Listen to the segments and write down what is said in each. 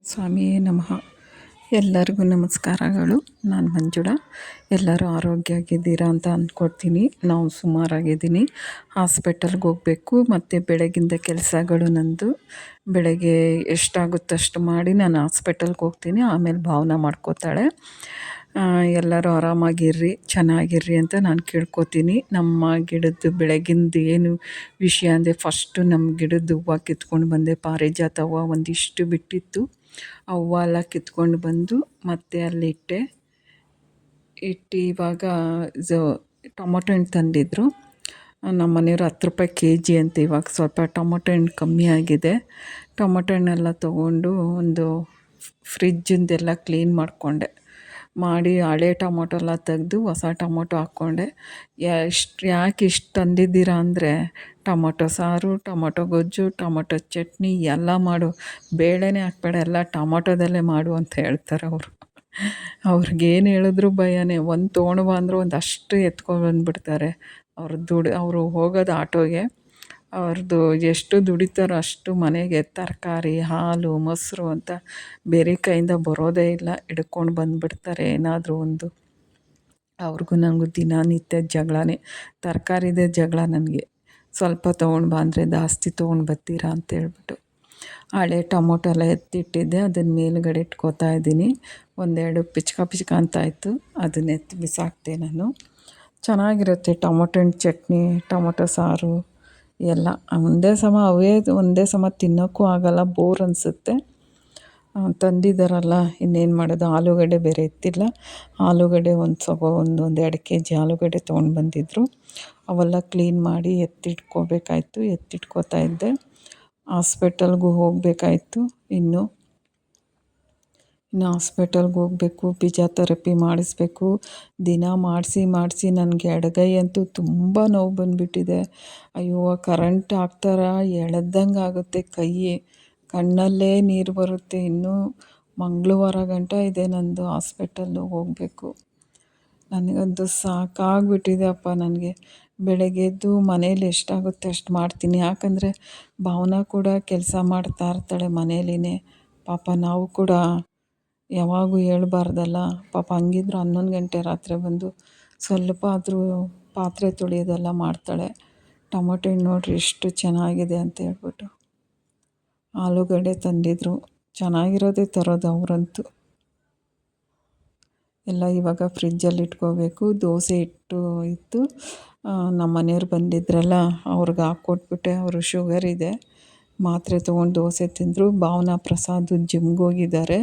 ಸ್ವಾಮಿಯೇ ನಮಃ. ಎಲ್ಲರಿಗೂ ನಮಸ್ಕಾರಗಳು. ನಾನು ಮಂಜುಳಾ. ಎಲ್ಲರೂ ಆರೋಗ್ಯವಾಗಿದ್ದೀರಾ ಅಂತ ಅಂದ್ಕೊಡ್ತೀನಿ. ನಾವು ಸುಮಾರಾಗಿದ್ದೀನಿ. ಹಾಸ್ಪಿಟಲ್ಗೆ ಹೋಗಬೇಕು ಮತ್ತು ಬೆಳಗಿಂದ ಕೆಲಸಗಳು ನಂದು. ಬೆಳಗ್ಗೆ ಎಷ್ಟಾಗುತ್ತೋ ಅಷ್ಟು ಮಾಡಿ ನಾನು ಹಾಸ್ಪಿಟಲ್ಗೆ ಹೋಗ್ತೀನಿ. ಆಮೇಲೆ ಭಾವನಾ ಮಾಡ್ಕೋತಾಳೆ. ಎಲ್ಲರೂ ಆರಾಮಾಗಿರ್ರಿ, ಚೆನ್ನಾಗಿರ್ರಿ ಅಂತ ನಾನು ಕೇಳ್ಕೊತೀನಿ. ನಮ್ಮ ಗಿಡದ್ದು ಬೆಳಗಿಂದು ಏನು ವಿಷಯ ಅಂದರೆ, ಫಸ್ಟು ನಮ್ಮ ಗಿಡದ ಹೂವು ಕಿತ್ಕೊಂಡು ಬಂದೆ. ಪಾರಿಜಾತ ಹೂವು ಒಂದಿಷ್ಟು ಬಿಟ್ಟಿತ್ತು. ಆ ಹೂವು ಎಲ್ಲ ಕಿತ್ಕೊಂಡು ಬಂದು ಮತ್ತೆ ಅಲ್ಲಿಟ್ಟೆ. ಇವಾಗ ಟೊಮೊಟೊ ಹಣ್ಣು ತಂದಿದ್ದರು ನಮ್ಮ ಮನೆಯವರು. 10 ರೂಪಾಯಿ ಕೆಜಿ ಅಂತ. ಇವಾಗ ಸ್ವಲ್ಪ ಟೊಮೊಟೊ ಹಣ್ಣು ಕಮ್ಮಿ ಆಗಿದೆ. ಟೊಮೊಟೊ ಹಣ್ಣೆಲ್ಲ ತೊಗೊಂಡು ಒಂದು ಫ್ರಿಜ್ಜಿಂದೆಲ್ಲ ಕ್ಲೀನ್ ಮಾಡಿ ಹಳೆ ಟೊಮೊಟೊ ಎಲ್ಲ ತೆಗೆದು ಹೊಸ ಟೊಮೊಟೊ ಹಾಕ್ಕೊಂಡೆ. ಯಾಕೆ ಇಷ್ಟು ತಂದಿದ್ದೀರಾ ಅಂದರೆ, ಟೊಮೊಟೊ ಸಾರು, ಟೊಮೊಟೊ ಗೊಜ್ಜು, ಟೊಮೊಟೊ ಚಟ್ನಿ ಎಲ್ಲ ಮಾಡು, ಬೇಳೆನೇ ಹಾಕ್ಬೇಡ, ಎಲ್ಲ ಟೊಮೊಟೊದಲ್ಲೇ ಮಾಡು ಅಂತ ಹೇಳ್ತಾರೆ ಅವರು. ಅವ್ರಿಗೇನು ಹೇಳಿದ್ರು ಭಯನೇ. ಒಂದು ತೊಗೊಂಡು ಬಾ ಅಂದರೂ ಒಂದಷ್ಟು ಎತ್ಕೊಬಂದ್ಬಿಡ್ತಾರೆ. ಅವರು ಹೋಗೋದು ಆಟೋಗೆ. ಅವ್ರದ್ದು ಎಷ್ಟು ದುಡಿತಾರೋ ಅಷ್ಟು ಮನೆಗೆ ತರಕಾರಿ, ಹಾಲು, ಮೊಸರು ಅಂತ ಬೇರೆ ಕೈಯಿಂದ ಬರೋದೇ ಇಲ್ಲ. ಹಿಡ್ಕೊಂಡು ಬಂದುಬಿಡ್ತಾರೆ ಏನಾದರೂ ಒಂದು. ಅವ್ರಿಗೂ ನನಗೂ ದಿನನಿತ್ಯ ಜಗಳನೇ. ತರಕಾರಿದೇ ಜಗಳ ನನಗೆ. ಸ್ವಲ್ಪ ತೊಗೊಂಡು ಬಾ ಅಂದರೆ ಜಾಸ್ತಿ ತೊಗೊಂಡು ಬರ್ತೀರಾ ಅಂತೇಳ್ಬಿಟ್ಟು. ಹಳೆ ಟೊಮೊಟೊ ಎಲ್ಲ ಎತ್ತಿಟ್ಟಿದ್ದೆ, ಅದನ್ನ ಮೇಲುಗಡೆ ಇಟ್ಕೋತಾ ಇದ್ದೀನಿ. ಒಂದೆರಡು ಪಿಚ್ಕ ಅಂತಾಯಿತು, ಅದನ್ನ ಎತ್ತಿ ಬಿಸಾಕ್ತೆ ನಾನು. ಚೆನ್ನಾಗಿರುತ್ತೆ ಟೊಮೊಟೊ ಹಣ್ಣು ಚಟ್ನಿ, ಟೊಮೊಟೊ ಸಾರು ಎಲ್ಲ. ಒಂದೇ ಸಮ ತಿನ್ನೋಕ್ಕೂ ಆಗೋಲ್ಲ, ಬೋರ್ ಅನಿಸುತ್ತೆ. ತಂದಿದ್ದಾರಲ್ಲ, ಇನ್ನೇನು ಮಾಡೋದು. ಆಲೂಗಡ್ಡೆ ಬೇರೆ ಎತ್ತಿಲ್ಲ. ಆಲೂಗಡ್ಡೆ ಒಂದು 2 ಕೆಜಿ ಆಲೂಗಡ್ಡೆ ತೊಗೊಂಡು ಬಂದಿದ್ದರು. ಅವೆಲ್ಲ ಕ್ಲೀನ್ ಮಾಡಿ ಎತ್ತಿಟ್ಕೋತಾ ಇದ್ದೆ. ಹಾಸ್ಪಿಟಲ್ಗೂ ಹೋಗಬೇಕಾಯ್ತು. ಇನ್ನು ಹಾಸ್ಪಿಟಲ್ಗೆ ಹೋಗಬೇಕು, ಫಿಜಿಯೋಥೆರಪಿ ಮಾಡಿಸ್ಬೇಕು. ದಿನ ಮಾಡಿಸಿ ನನಗೆ ಎಡಗೈ ಅಂತೂ ತುಂಬ ನೋವು ಬಂದುಬಿಟ್ಟಿದೆ. ಅಯ್ಯೋ, ಕರೆಂಟ್ ಹಾಕ್ತಾರಾ ಎಳೆದಂಗೆ ಆಗುತ್ತೆ ಕೈ. ಕಣ್ಣಲ್ಲೇ ನೀರು ಬರುತ್ತೆ. ಇನ್ನೂ ಮಂಗಳವಾರ ಗಂಟ ಇದೆ ನಂದು ಹಾಸ್ಪಿಟಲ್ಲು ಹೋಗಬೇಕು. ನನಗಂತೂ ಸಾಕಾಗ್ಬಿಟ್ಟಿದೆ ಅಪ್ಪ. ನನಗೆ ಬೆಳಗ್ಗೆ ಎದ್ದು ಮನೇಲಿ ಎಷ್ಟಾಗುತ್ತೆ ಅಷ್ಟು ಮಾಡ್ತೀನಿ. ಯಾಕಂದರೆ ಭಾವನಾ ಕೂಡ ಕೆಲಸ ಮಾಡ್ತಾ ಇರ್ತಾಳೆ ಮನೇಲಿನೇ. ಪಾಪ ನಾವು ಕೂಡ ಯಾವಾಗೂ ಹೇಳ್ಬಾರ್ದಲ್ಲ. ಪಾಪ ಹಂಗಿದ್ರು 11 ಗಂಟೆ ರಾತ್ರಿ ಬಂದು ಸ್ವಲ್ಪ ಆದರೂ ಪಾತ್ರೆ ತೊಳೆಯೋದೆಲ್ಲ ಮಾಡ್ತಾಳೆ. ಟೊಮೊಟೊ ಹಣ್ಣು ನೋಡಿರಿ ಎಷ್ಟು ಚೆನ್ನಾಗಿದೆ ಅಂತ ಹೇಳ್ಬಿಟ್ಟು. ಆಲೂಗಡ್ಡೆ ತಂದಿದ್ರು, ಚೆನ್ನಾಗಿರೋದೇ ತರೋದು ಅವರಂತೂ. ಎಲ್ಲ ಇವಾಗ ಫ್ರಿಜ್ಜಲ್ಲಿ ಇಟ್ಕೋಬೇಕು. ದೋಸೆ ಇತ್ತು. ನಮ್ಮ ಮನೆಯವ್ರು ಬಂದಿದ್ರಲ್ಲ, ಅವ್ರಿಗೆ ಹಾಕ್ಕೊಟ್ಬಿಟ್ಟೆ. ಅವರು ಶುಗರ್ ಇದೆ, ಮಾತ್ರೆ ತೊಗೊಂಡು ದೋಸೆ ತಿಂದರು. ಭಾವನಾ ಪ್ರಸಾದ್ ಜಿಮ್ಗೆ ಹೋಗಿದ್ದಾರೆ.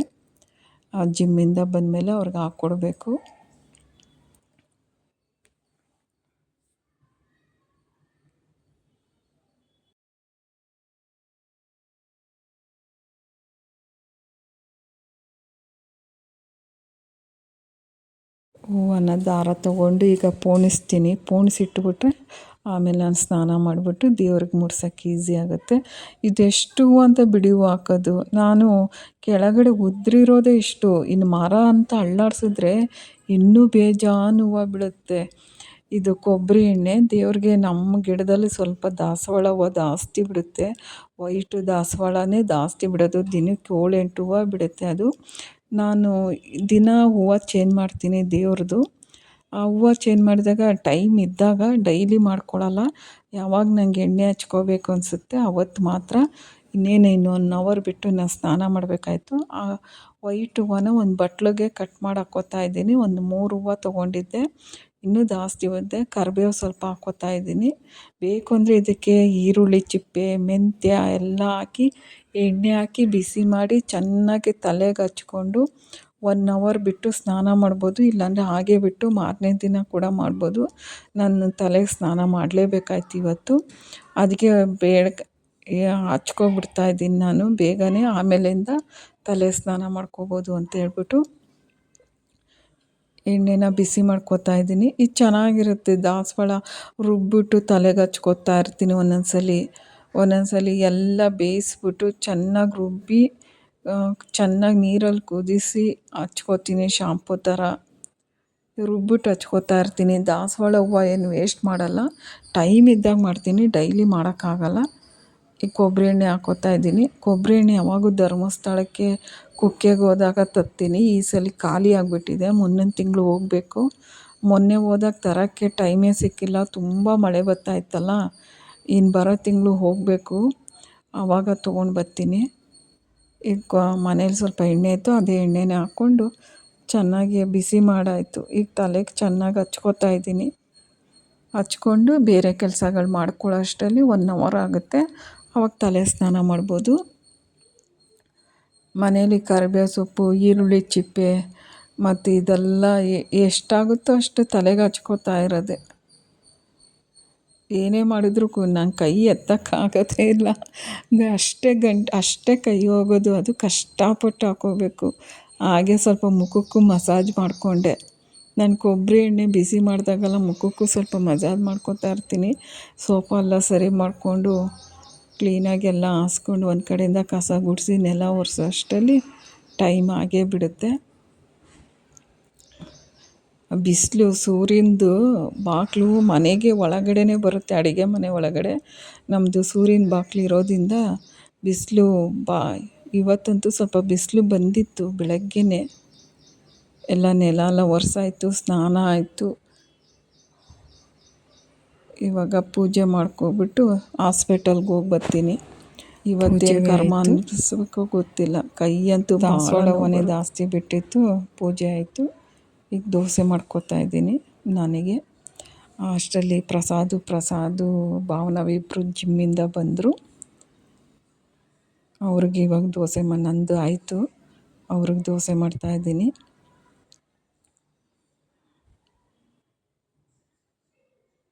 ಆ ಜಿಮ್ಮಿಂದ ಬಂದಮೇಲೆ ಅವ್ರಿಗೆ ಹಾಕ್ಕೊಡ್ಬೇಕು. ಹೂವನ್ನ ದಾರ ತೊಗೊಂಡು ಈಗ ಪೋಣಿಸ್ತೀನಿ. ಪೋಣಿಸಿಟ್ಬಿಟ್ರೆ ಆಮೇಲೆ ನಾನು ಸ್ನಾನ ಮಾಡಿಬಿಟ್ಟು ದೇವ್ರಿಗೆ ಮುಡ್ಸೋಕ್ಕೆ ಈಸಿ ಆಗುತ್ತೆ. ಇದೆಷ್ಟು ಹೂವು ಅಂತ ಬಿಡಿ ಹೂವು ಹಾಕೋದು. ನಾನು ಕೆಳಗಡೆ ಉದುರಿರೋದೇ ಇಷ್ಟು. ಇನ್ನು ಮರ ಅಂತ ಅಳ್ಳಾಡಿಸಿದ್ರೆ ಇನ್ನೂ ಬೇಜಾನು ಹೂವು ಬೀಳುತ್ತೆ. ಇದು ಕೊಬ್ಬರಿ ಎಣ್ಣೆ ದೇವ್ರಿಗೆ. ನಮ್ಮ ಗಿಡದಲ್ಲಿ ಸ್ವಲ್ಪ ದಾಸವಾಳ ಹೂವು ಜಾಸ್ತಿ ಬಿಡುತ್ತೆ. ವೈಟ್ ದಾಸವಾಳನೇ ಜಾಸ್ತಿ ಬಿಡೋದು. ದಿನಕ್ಕೆ 7-8 ಹೂವು ಬಿಡುತ್ತೆ ಅದು. ನಾನು ದಿನ ಹೂವು ಚೇಂಜ್ ಮಾಡ್ತೀನಿ ದೇವ್ರದ್ದು. ಆ ಹೂವು ಚೇಂಜ್ ಮಾಡಿದಾಗ ಟೈಮ್ ಇದ್ದಾಗ ಡೈಲಿ ಮಾಡ್ಕೊಳ್ಳಲ್ಲ. ಯಾವಾಗ ನನಗೆ ಎಣ್ಣೆ ಹಚ್ಕೋಬೇಕು ಅನಿಸುತ್ತೆ ಅವತ್ತು ಮಾತ್ರ. ಇನ್ನೇನು 1 ಅವರ್ ಬಿಟ್ಟು ನಾನು ಸ್ನಾನ ಮಾಡಬೇಕಾಯ್ತು. ಆ ವೈಟ್ ಹೂವನ ಒಂದು ಬಟ್ಲಿಗೆ ಕಟ್ ಮಾಡಿ ಹಾಕ್ಕೋತಾ ಇದ್ದೀನಿ. ಒಂದು 3 ಹೂವು ತೊಗೊಂಡಿದ್ದೆ, ಇನ್ನೂ ಜಾಸ್ತಿ ಹೋದೆ. ಕರಿಬೇವು ಸ್ವಲ್ಪ ಹಾಕ್ಕೋತಾ ಇದ್ದೀನಿ. ಬೇಕು ಅಂದರೆ ಇದಕ್ಕೆ ಈರುಳ್ಳಿ ಚಿಪ್ಪೆ, ಮೆಂತ್ಯ ಎಲ್ಲ ಹಾಕಿ ಎಣ್ಣೆ ಹಾಕಿ ಬಿಸಿ ಮಾಡಿ ಚೆನ್ನಾಗಿ ತಲೆಗೆ ಹಚ್ಕೊಂಡು 1 ಅವರ್ ಬಿಟ್ಟು ಸ್ನಾನ ಮಾಡ್ಬೋದು. ಇಲ್ಲಾಂದರೆ ಹಾಗೆ ಬಿಟ್ಟು ಮಾರನೇ ದಿನ ಕೂಡ ಮಾಡ್ಬೋದು. ನಾನು ತಲೆಗೆ ಸ್ನಾನ ಮಾಡಲೇಬೇಕಾಯ್ತು ಇವತ್ತು. ಅದಕ್ಕೆ ಹಚ್ಕೊಬಿಡ್ತಾ ಇದ್ದೀನಿ ನಾನು ಬೇಗನೆ. ಆಮೇಲಿಂದ ತಲೆ ಸ್ನಾನ ಮಾಡ್ಕೋಬೋದು ಅಂತ ಹೇಳ್ಬಿಟ್ಟು ಎಣ್ಣೆನ ಬಿಸಿ ಮಾಡ್ಕೋತಾ ಇದ್ದೀನಿ. ಇದು ಚೆನ್ನಾಗಿರುತ್ತೆ. ದಾಸವಾಳ ರುಬ್ಬಿಟ್ಟು ತಲೆಗೆ ಹಚ್ಕೋತಾ ಇರ್ತೀನಿ ಒಂದೊಂದ್ಸಲಿ ಎಲ್ಲ ಬೇಯಿಸ್ಬಿಟ್ಟು ಚೆನ್ನಾಗಿ ರುಬ್ಬಿ ಚೆನ್ನಾಗಿ ನೀರಲ್ಲಿ ಕುದಿಸಿ ಹಚ್ಕೋತೀನಿ. ಶಾಂಪು ಥರ ರುಬ್ಬಿಟ್ಟು ಹಚ್ಕೋತಾ ಇರ್ತೀನಿ. ದಾಸವಾಳ ಹೂವು ಏನು ವೇಸ್ಟ್ ಮಾಡಲ್ಲ. ಟೈಮ್ ಇದ್ದಾಗ ಮಾಡ್ತೀನಿ, ಡೈಲಿ ಮಾಡೋಕ್ಕಾಗಲ್ಲ. ಈ ಕೊಬ್ಬರಿ ಎಣ್ಣೆ ಹಾಕ್ಕೋತಾ ಇದ್ದೀನಿ. ಕೊಬ್ಬರಿ ಎಣ್ಣೆ ಯಾವಾಗೂ ಧರ್ಮಸ್ಥಳಕ್ಕೆ ಕುಕ್ಕೆಗೆ ಹೋದಾಗ ತರ್ತೀನಿ. ಈ ಸಲ ಖಾಲಿ ಆಗಿಬಿಟ್ಟಿದೆ. ಮುಂದಿನ ತಿಂಗಳು ಹೋಗಬೇಕು. ಮೊನ್ನೆ ಹೋದಾಗ ತರೋಕ್ಕೆ ಟೈಮೇ ಸಿಕ್ಕಿಲ್ಲ, ತುಂಬ ಮಳೆ ಬರ್ತಾ ಇತ್ತಲ್ಲ. ಇನ್ನು ಬರೋ ತಿಂಗಳು ಹೋಗಬೇಕು, ಆವಾಗ ತೊಗೊಂಡು ಬರ್ತೀನಿ. ಈಗ ಮನೇಲಿ ಸ್ವಲ್ಪ ಎಣ್ಣೆ ಇತ್ತು, ಅದೇ ಎಣ್ಣೆನೇ ಹಾಕ್ಕೊಂಡು ಚೆನ್ನಾಗಿ ಬಿಸಿ ಮಾಡಾಯಿತು. ಈಗ ತಲೆಗೆ ಚೆನ್ನಾಗಿ ಹಚ್ಕೋತಾ ಇದ್ದೀನಿ. ಹಚ್ಕೊಂಡು ಬೇರೆ ಕೆಲಸಗಳು ಮಾಡ್ಕೊಳ್ಳೋ ಅಷ್ಟರಲ್ಲಿ 1 ಅವರ್ ಆಗುತ್ತೆ. ಆವಾಗ ತಲೆ ಸ್ನಾನ ಮಾಡ್ಬೋದು. ಮನೇಲಿ ಕರಿಬೇವು ಸೊಪ್ಪು, ಈರುಳ್ಳಿ ಚಿಪ್ಪೆ ಮತ್ತು ಇದೆಲ್ಲ ಎಷ್ಟಾಗುತ್ತೋ ಅಷ್ಟು ತಲೆಗೆ ಹಚ್ಕೋತಾ ಇರೋದೆ. ಏನೇ ಮಾಡಿದ್ರೂ ನನ್ನ ಕೈ ಎತ್ತಕ್ಕಾಗೋದೇ ಇಲ್ಲ. ಅಷ್ಟೇ ಕೈ ಹೋಗೋದು. ಅದು ಕಷ್ಟಪಟ್ಟು ಹಾಕ್ಕೋಬೇಕು. ಹಾಗೆ ಸ್ವಲ್ಪ ಮುಖಕ್ಕೂ ಮಸಾಜ್ ಮಾಡಿಕೊಂಡೆ. ನಾನು ಕೊಬ್ಬರಿ ಎಣ್ಣೆ ಬಿಸಿ ಮಾಡಿದಾಗೆಲ್ಲ ಮುಖಕ್ಕೂ ಸ್ವಲ್ಪ ಮಸಾಜ್ ಮಾಡ್ಕೊತಾ ಇರ್ತೀನಿ. ಸೋಪೆಲ್ಲ ಸರಿ ಮಾಡಿಕೊಂಡು ಕ್ಲೀನಾಗಿ ಎಲ್ಲ ಹಾಸ್ಕೊಂಡು ಒಂದು ಕಡೆಯಿಂದ ಕಸ ಗುಡಿಸಿ ನೆಲ ಒರೆಸೋ ಅಷ್ಟರಲ್ಲಿ ಟೈಮ್ ಆಗೇ ಬಿಡುತ್ತೆ. ಬಿಸಿಲು ಸೂರ್ಯನದು ಬಾಗಿಲು ಮನೆಗೆ ಒಳಗಡೆನೇ ಬರುತ್ತೆ, ಅಡುಗೆ ಮನೆ ಒಳಗಡೆ. ನಮ್ಮದು ಸೂರ್ಯನ ಬಾಗಿಲು ಇರೋದ್ರಿಂದ ಬಿಸಿಲು ಇವತ್ತಂತೂ ಸ್ವಲ್ಪ ಬಿಸಿಲು ಬಂದಿತ್ತು ಬೆಳಗ್ಗೆನೇ. ಎಲ್ಲ ನೆಲ ಎಲ್ಲ ಒರೆಸಾಯ್ತು, ಸ್ನಾನ ಆಯಿತು. ಇವಾಗ ಪೂಜೆ ಮಾಡ್ಕೊಬಿಟ್ಟು ಹಾಸ್ಪಿಟಲ್ಗೆ ಹೋಗಿ ಬರ್ತೀನಿ. ಇವತ್ತೇನು ಕರ್ಮ ಅನಿಸ್ಬೇಕೋ ಗೊತ್ತಿಲ್ಲ. ಕೈಯಂತೂ ದಾಸವಾಳ ಒನೆ ಜಾಸ್ತಿ ಬಿಟ್ಟಿತ್ತು. ಪೂಜೆ ಆಯಿತು. ಈಗ ದೋಸೆ ಮಾಡ್ಕೊತಾ ಇದ್ದೀನಿ ನನಗೆ. ಅಷ್ಟರಲ್ಲಿ ಪ್ರಸಾದು ಭಾವನಾ ಇಬ್ಬರು ಜಿಮ್ಮಿಂದ ಬಂದರು. ಅವ್ರಿಗೆ ಇವಾಗ ದೋಸೆ ನಂದು ಆಯಿತು, ಅವ್ರಿಗೆ ದೋಸೆ ಮಾಡ್ತಾಯಿದ್ದೀನಿ.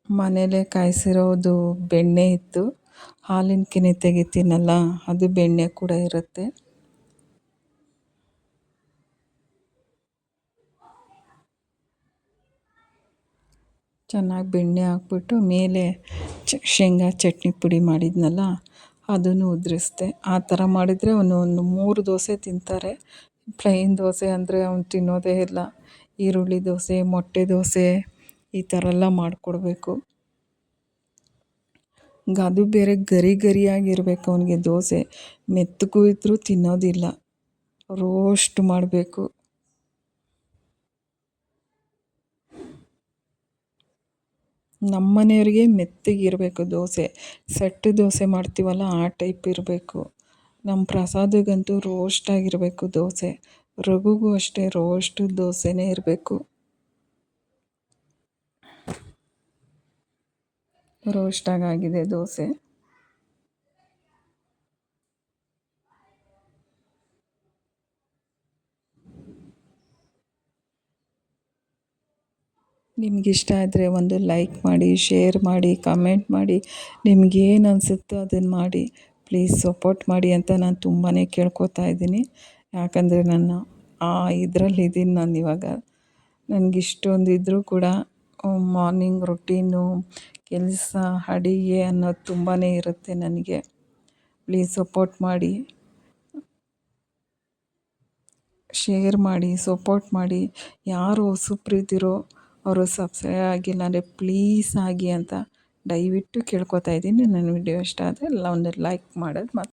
ಮನೇಲೇ ಕಾಯಿಸಿರೋದು ಬೆಣ್ಣೆ ಇತ್ತು. ಹಾಲಿನ ಕೆನೆ ತೆಗಿತೀನಲ್ಲ, ಅದು ಬೆಣ್ಣೆ ಕೂಡ ಇರುತ್ತೆ. ಚೆನ್ನಾಗಿ ಬೆಣ್ಣೆ ಹಾಕ್ಬಿಟ್ಟು ಮೇಲೆ ಶೇಂಗಾ ಚಟ್ನಿ ಪುಡಿ ಮಾಡಿದ್ನಲ್ಲ, ಅದನ್ನು ಉದುರಿಸ್ದೆ. ಆ ಥರ ಮಾಡಿದರೆ ಒಂದು 3 ದೋಸೆ ತಿಂತಾರೆ. ಪ್ಲೈನ್ ದೋಸೆ ಅಂದರೆ ಅವ್ನು ತಿನ್ನೋದೇ ಇಲ್ಲ. ಈರುಳ್ಳಿ ದೋಸೆ, ಮೊಟ್ಟೆ ದೋಸೆ ಈ ಥರ ಎಲ್ಲ ಮಾಡಿಕೊಡ್ಬೇಕು. ಅದು ಬೇರೆ ಗರಿಯಾಗಿರ್ಬೇಕು ಅವನಿಗೆ ದೋಸೆ. ಮೆತ್ತಗೂ ಇದ್ದರೂ ತಿನ್ನೋದಿಲ್ಲ. ರೋಸ್ಟ್ ಮಾಡಬೇಕು. ನಮ್ಮ ಮನೆಯವ್ರಿಗೆ ಮೆತ್ತಗಿರಬೇಕು ದೋಸೆ. ಸೆಟ್ ದೋಸೆ ಮಾಡ್ತೀವಲ್ಲ, ಆ ಟೈಪ್ ಇರಬೇಕು. ನಮ್ಮ ಪ್ರಸಾದಿಗಂತೂ ರೋಸ್ಟಾಗಿರಬೇಕು ದೋಸೆ. ರಘುಗೂ ಅಷ್ಟೇ ರೋಸ್ಟ್ ದೋಸೆನೇ ಇರಬೇಕು. ರೋಸ್ಟಾಗಾಗಿದೆ ದೋಸೆ. ನಿಮಗಿಷ್ಟ ಆದರೆ ಒಂದು ಲೈಕ್ ಮಾಡಿ, ಶೇರ್ ಮಾಡಿ, ಕಮೆಂಟ್ ಮಾಡಿ. ನಿಮಗೇನು ಅನಿಸುತ್ತೋ ಅದನ್ನು ಮಾಡಿ. ಪ್ಲೀಸ್ ಸಪೋರ್ಟ್ ಮಾಡಿ ಅಂತ ನಾನು ತುಂಬಾ ಕೇಳ್ಕೊತಾ ಇದ್ದೀನಿ. ಯಾಕಂದರೆ ನಾನು ಇದರಲ್ಲಿದ್ದೀನಿ ನಾನು ಇವಾಗ. ನನಗಿಷ್ಟೊಂದು ಇದ್ದರೂ ಕೂಡ ಮಾರ್ನಿಂಗ್ ರೊಟೀನು, ಕೆಲಸ, ಅಡುಗೆ ಅನ್ನೋದು ತುಂಬಾ ಇರುತ್ತೆ ನನಗೆ. ಪ್ಲೀಸ್ ಸಪೋರ್ಟ್ ಮಾಡಿ, ಶೇರ್ ಮಾಡಿ, ಸಪೋರ್ಟ್ ಮಾಡಿ. ಯಾರು ಹೊಸಬ್ರಿದ್ದೀರೋ ಅವರು ಸಬ್ಸ್ಕ್ರೈಬ್ ಆಗಿಲ್ಲ ಅಂದರೆ ಪ್ಲೀಸ್ ಆಗಿ ಅಂತ ದಯವಿಟ್ಟು ಕೇಳ್ಕೊತಾ ಇದ್ದೀನಿ. ನನ್ನ ವಿಡಿಯೋ ಇಷ್ಟ ಆದರೆ ಒಂದು ಲೈಕ್ ಮಾಡೋದು